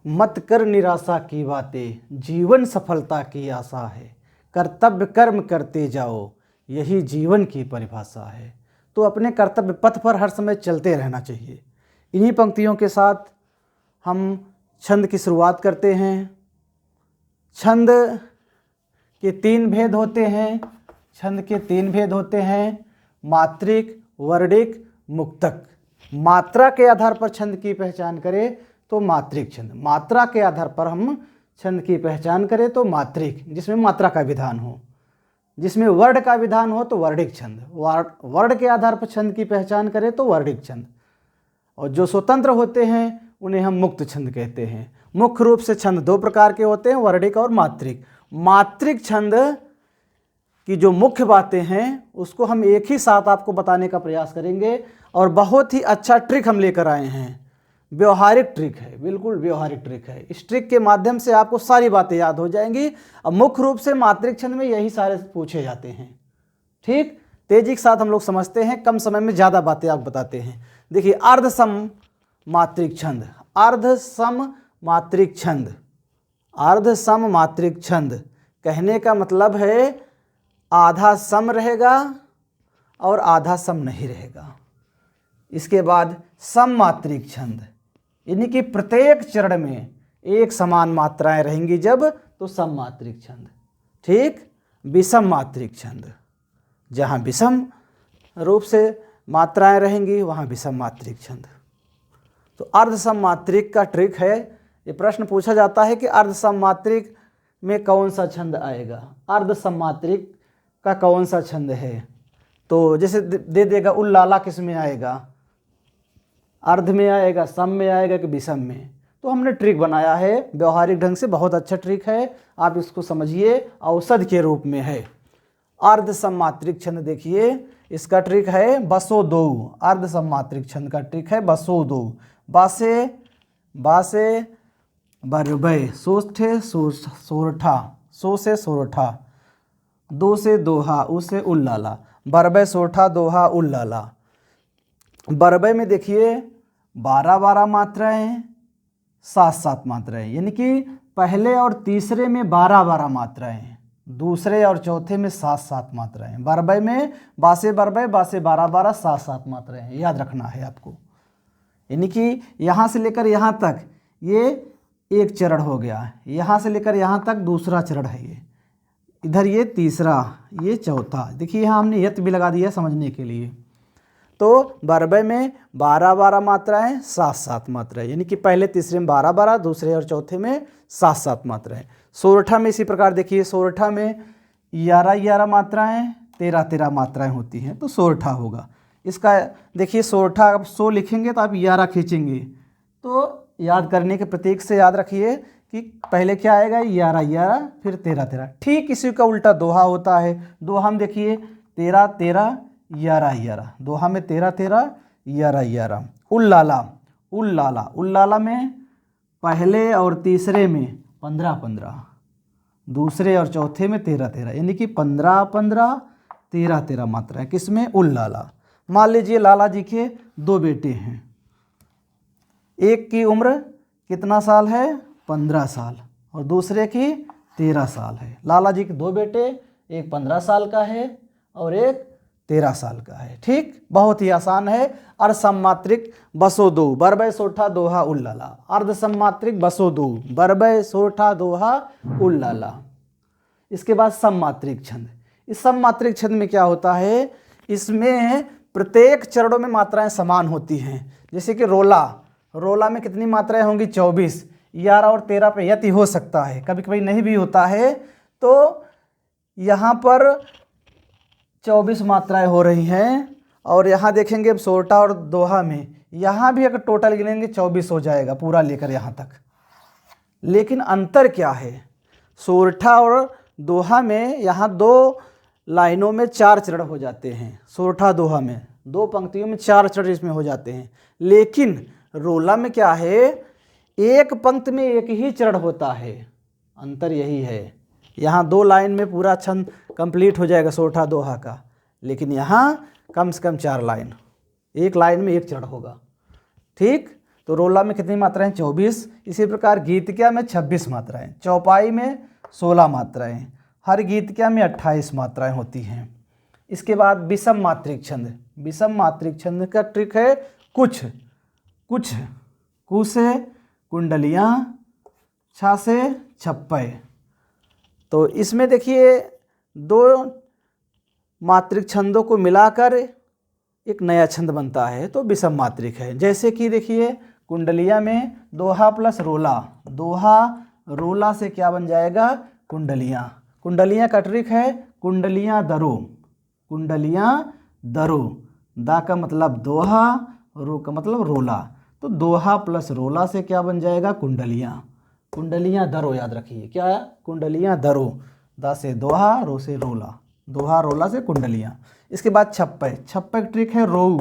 मत कर निराशा की बातें, जीवन सफलता की आशा है। कर्तव्य कर्म करते जाओ, यही जीवन की परिभाषा है। तो अपने कर्तव्य पथ पर हर समय चलते रहना चाहिए। इन्हीं पंक्तियों के साथ हम छंद की शुरुआत करते हैं। छंद के तीन भेद होते हैं। छंद के तीन भेद होते हैं, मात्रिक, वर्णिक, मुक्तक। मात्रा के आधार पर छंद की पहचान करें तो मात्रिक छंद, मात्रा के आधार पर हम छंद की पहचान करें तो मात्रिक, जिसमें मात्रा का विधान हो। जिसमें वर्ण का विधान हो तो वर्णिक छंद। वर्ण के आधार पर छंद की पहचान करें तो वर्णिक छंद। और जो स्वतंत्र होते हैं उन्हें हम मुक्त छंद कहते हैं। मुख्य रूप से छंद दो प्रकार के होते हैं, वर्णिक और मात्रिक। मात्रिक छंद की जो मुख्य बातें हैं उसको हम एक ही साथ आपको बताने का प्रयास करेंगे। और बहुत ही अच्छा ट्रिक हम लेकर आए हैं, व्यवहारिक ट्रिक है, बिल्कुल व्यवहारिक ट्रिक है। इस ट्रिक के माध्यम से आपको सारी बातें याद हो जाएंगी। अब मुख्य रूप से मात्रिक छंद में यही सारे पूछे जाते हैं। ठीक, तेजी के साथ हम लोग समझते हैं, कम समय में ज़्यादा बातें आप बताते हैं। देखिए, अर्धसम मात्रिक छंद, अर्धसम मात्रिक छंद। अर्धसम मात्रिक छंद कहने का मतलब है आधा सम रहेगा और आधा सम नहीं रहेगा। इसके बाद सम मात्रिक छंद, यानी कि प्रत्येक चरण में एक समान मात्राएं रहेंगी जब, तो सम मात्रिक छंद। ठीक, विषम मात्रिक छंद, जहाँ विषम रूप से मात्राएं रहेंगी वहाँ विषम मात्रिक छंद। तो अर्धसम मात्रिक का ट्रिक है, ये प्रश्न पूछा जाता है कि अर्धसम मात्रिक में कौन सा छंद आएगा, अर्धसम मात्रिक का कौन सा छंद है। तो जैसे दे देगा उल्लाला किस में आएगा, अर्ध में आएगा, सम में आएगा कि विषम में। तो हमने ट्रिक बनाया है व्यवहारिक ढंग से, बहुत अच्छा ट्रिक है, आप इसको समझिए, औषध के रूप में है। अर्धसम मात्रिक छंद देखिए, इसका ट्रिक है बसो दो। अर्धसम मात्रिक छंद का ट्रिक है बसो दो। बासे बासे बरबे, सोठे सोरठा, सो से सोरठा, दो से दोहा, उसे उल्लाला। बरबे सोठा दोहा उल्लाला। बरबे में देखिए 12 मात्राएं, 7 मात्राएं, यानी कि पहले और तीसरे में 12 मात्राएं, दूसरे और चौथे में 7 मात्राएं। बरबे में बासे बरबे, बासे 12 7 मात्राएं, याद रखना है आपको। यानी कि यहाँ से लेकर यहाँ तक ये एक चरण हो गया, यहाँ से लेकर यहाँ तक दूसरा चरण है, ये इधर ये तीसरा, ये चौथा। देखिए यहाँ हमने यत भी लगा दिया समझने के लिए। तो बरबे में 12 मात्राएं, 7 मात्राएं, यानी कि पहले तीसरे में 12, दूसरे और चौथे में 7 मात्राएं। सोरठा में इसी प्रकार देखिए, सोरठा में 11 मात्राएं, 13 मात्राएं होती हैं, तो सोरठा होगा। इसका देखिए सोरठा, आप सो लिखेंगे तो आप 11 खींचेंगे, तो याद करने के प्रतीक से याद रखिए कि पहले क्या आएगा 11, फिर 13। ठीक इसी का उल्टा दोहा होता है। दोहा में देखिए 13, 11, दोहा में 13, 11। उल्लाला, उल्लाला में पहले और तीसरे में 15, दूसरे और चौथे में 13, यानी कि 15, 13 मात्रा है किसमें, उल्लाला। मान लीजिए लाला जी के 2 बेटे हैं, एक की उम्र कितना साल है, 15 साल, और दूसरे की 13 साल है। लाला जी के 2 बेटे, एक 15 साल का है और एक 13 साल का है। ठीक, बहुत ही आसान है। अर्धसम मात्रिक बसो दो, बरबे सोठा दोहा उल्लाला। अर्धसम मात्रिक बसो दो, बरबे सोठा दोहा उल्लाला। इसके बाद सम मात्रिक छंद। इस सम मात्रिक छंद में क्या होता है, इसमें प्रत्येक चरणों में मात्राएं समान होती हैं। जैसे कि रोला में कितनी मात्राएं होंगी, 24, 11 और 13 पे यति हो सकता है, कभी कभी नहीं भी होता है। तो यहाँ पर 24 मात्राएं हो रही हैं, और यहाँ देखेंगे अब सोरठा और दोहा में, यहाँ भी अगर टोटल गिनेंगे 24 हो जाएगा पूरा लेकर यहाँ तक। लेकिन अंतर क्या है, सोरठा और दोहा में यहाँ 2 लाइनों में 4 चरण हो जाते हैं। सोरठा दोहा में 2 पंक्तियों में 4 चरण इसमें हो जाते हैं। लेकिन रोला में क्या है, एक पंक्ति में एक ही चरण होता है। अंतर यही है, यहाँ 2 लाइन में पूरा छंद कंप्लीट हो जाएगा सोरठा दोहा का, लेकिन यहाँ कम से कम 4 लाइन, एक लाइन में एक चरण होगा। ठीक, तो रोला में कितनी मात्राएं? 24। इसी प्रकार गीतिका में 26 मात्राएं, चौपाई में 16 मात्राएं, हर गीतिका में 28 मात्राएं होती हैं। इसके बाद विषम मात्रिक छंद। विषम मात्रिक छंद का ट्रिक है कुछ, कुछ, कु से कुंडलियाँ, छा से छप्पय। तो इसमें देखिए 2 मात्रिक छंदों को मिलाकर एक नया छंद बनता है, तो विषम मात्रिक है। जैसे कि देखिए कुंडलिया में दोहा प्लस रोला, दोहा रोला से क्या बन जाएगा? कुंडलियाँ। कुंडलियाँ का ट्रिक है कुंडलियाँ दरो, कुंडलियाँ दरो, दा का मतलब दोहा, रो का मतलब रोला, तो दोहा प्लस रोला से क्या बन जाएगा? कुंडलियाँ। कुंडलियाँ दरो याद रखिए, क्या है? कुंडलियाँ दरो, दा से दोहा, रो से रोला, दोहा रोला से कुंडलियाँ। इसके बाद छप्पय। छप्पय का ट्रिक है रोऊ,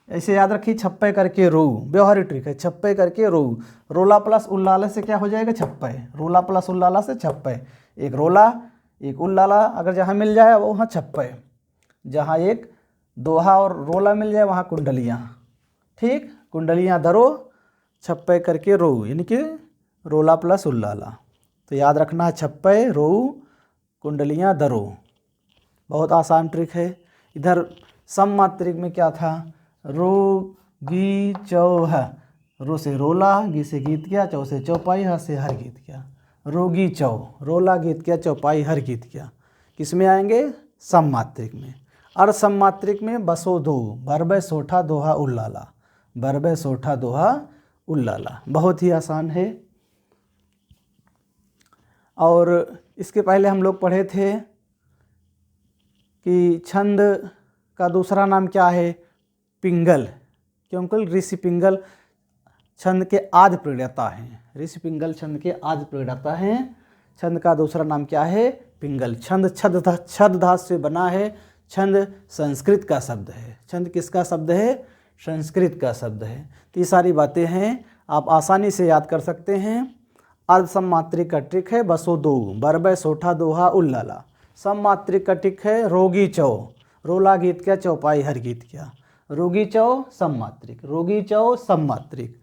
ऐसे याद रखिए, छप्पय करके रोऊ, व्यवहारिक ट्रिक है, छप्पय करके रोऊ। रोला प्लस उल्लाला से क्या हो जाएगा? छप्पय, रोला प्लस उल्लाला से छप्पय। एक रोला एक उल्लाला अगर जहाँ मिल जाए वो वहाँ छप्पय, जहाँ एक दोहा और रोला मिल जाए वहाँ कुंडलियाँ। ठीक, कुंडलियाँ धरो, छप्पय करके रोऊ, यानी कि रोला प्लस उल्लाला। तो याद रखना, छप्पय, रोऊ, कुंडलियाँ धरो। बहुत आसान ट्रिक है। इधर सम मात्रिक में क्या था? रो गी चौ ह, रो से रोला, गी से गीत किया, चौ से चौपाई, ह से हर गीत किया। रोगी चौ, रोला गीत किया, चौपाई हर गीत किया। किस में आएंगे? सम मात्रिक में। अर्धसम मात्रिक में बसो दो, बरबे सोठा दोहा उल्लाला, बरबे सोठा दोहा उल्लाला। बहुत ही आसान है। और इसके पहले हम लोग पढ़े थे कि छंद का दूसरा नाम क्या है? पिंगल, क्योंकि ऋषि पिंगल छंद के आदि प्रेरणा हैं। ऋषि पिंगल छंद के आदि प्रेरणा हैं। छंद का दूसरा नाम क्या है? पिंगल। छंद छद धातु से बना है। छंद संस्कृत का शब्द है। छंद किसका शब्द है? संस्कृत का शब्द है। तो ये सारी बातें हैं, आप आसानी से याद कर सकते हैं। अर्धसम मात्रिक का ट्रिक है बसो दो, बरबे सोठा दोहा उल्लाला। सम मात्रिक का ट्रिक है रोगी चौ, रोला गीत क्या, चौपाई हर गीत क्या। रोगी चौ सम मात्रिक, रोगी चौ सम मात्रिक।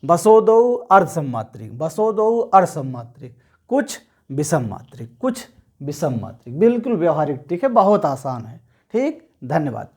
बसो दो अर्धसम मात्रिक, बसो दो अर्धसम मात्रिक। कुछ विषम मात्रिक, कुछ विषम मात्रिक। बिल्कुल व्यवहारिक ट्रिक है, बहुत आसान है। ठीक, धन्यवाद।